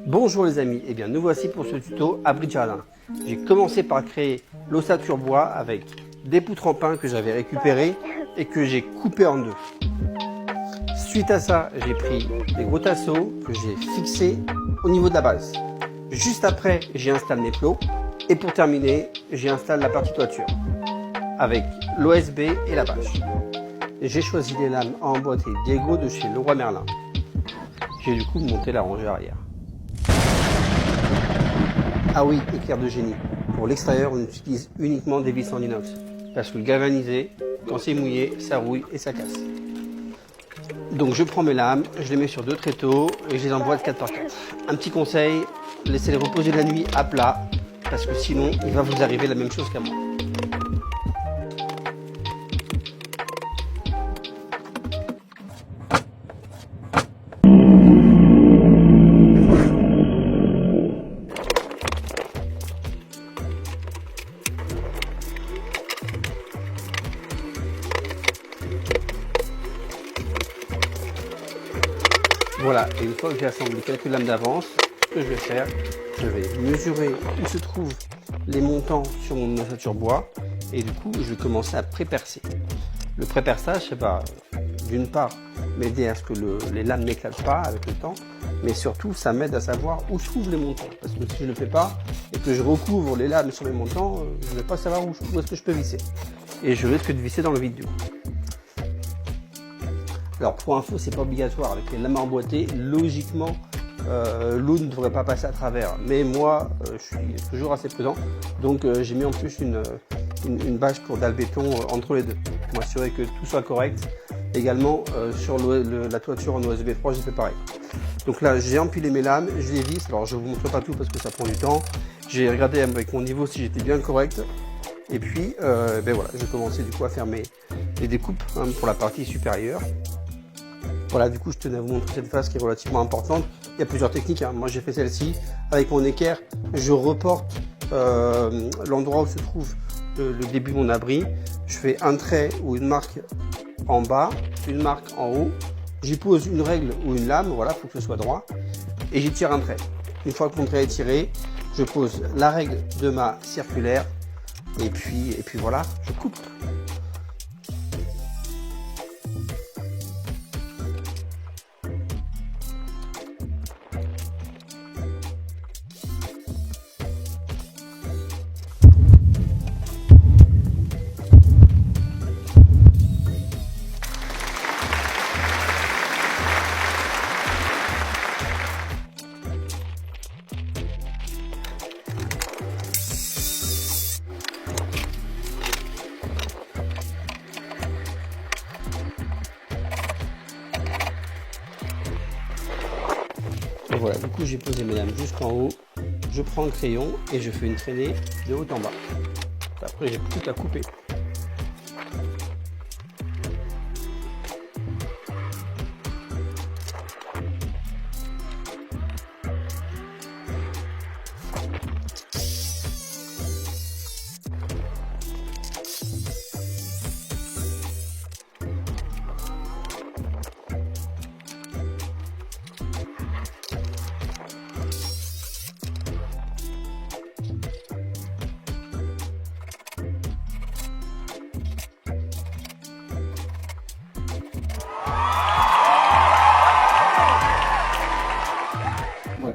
Bonjour les amis, et bien nous voici pour ce tuto abri de jardin. J'ai commencé par créer l'ossature bois avec des poutres en pin que j'avais récupérées et que j'ai coupé en deux. Suite à ça, j'ai pris des gros tasseaux que j'ai fixés au niveau de la base. Juste après, j'y installe mes plots et pour terminer, j'y installe la partie toiture avec l'OSB et la bâche. J'ai choisi les lames à emboîter Diego de chez Leroy Merlin. J'ai du coup monté la rangée arrière. Ah oui, éclair de génie. Pour l'extérieur, on utilise uniquement des vis en inox. Parce que le galvanisé, quand c'est mouillé, ça rouille et ça casse. Donc je prends mes lames, je les mets sur 2 tréteaux et je les emboîte 4x4. Un petit conseil, laissez-les reposer la nuit à plat. Parce que sinon, il va vous arriver la même chose qu'à moi. Voilà, et une fois que j'ai assemblé quelques lames d'avance, ce que je vais faire, je vais mesurer où se trouvent les montants sur mon ossature bois et du coup je vais commencer à pré-percer. Le pré-perçage, ça va d'une part m'aider à ce que les lames n'éclatent pas avec le temps, mais surtout ça m'aide à savoir où se trouvent les montants. Parce que si je ne le fais pas et que je recouvre les lames sur les montants, je ne vais pas savoir où est-ce que je peux visser. Et je risque de visser dans le vide du coup. Alors pour info, c'est pas obligatoire avec les lames emboîtées. Logiquement, l'eau ne devrait pas passer à travers. Mais moi, je suis toujours assez prudent. Donc j'ai mis en plus une bâche pour dalle béton entre les deux. Pour m'assurer que tout soit correct. Également sur la toiture en OSB 3, j'ai fait pareil. Donc là, j'ai empilé mes lames, je les visse. Alors je vous montre pas tout parce que ça prend du temps. J'ai regardé avec mon niveau si j'étais bien correct. Et puis, ben voilà, je commençais du coup à faire mes découpes pour la partie supérieure. Voilà, du coup, je tenais à vous montrer cette phase qui est relativement importante. Il y a plusieurs techniques. Moi, j'ai fait celle-ci. Avec mon équerre, je reporte l'endroit où se trouve le début de mon abri. Je fais un trait ou une marque en bas, une marque en haut. J'y pose une règle ou une lame. Voilà, il faut que ce soit droit. Et j'y tire un trait. Une fois que mon trait est tiré, je pose la règle de ma circulaire. Et puis voilà, je coupe. Et voilà, du coup j'ai posé mes lames jusqu'en haut, je prends le crayon et je fais une traînée de haut en bas. Après j'ai plus qu'à couper.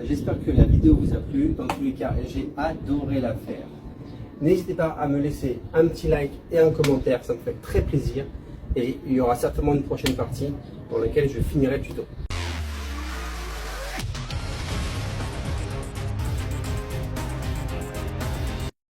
J'espère que la vidéo vous a plu. Dans tous les cas, j'ai adoré la faire. N'hésitez pas à me laisser un petit like et un commentaire, ça me fait très plaisir. Et il y aura certainement une prochaine partie dans laquelle je finirai le tuto.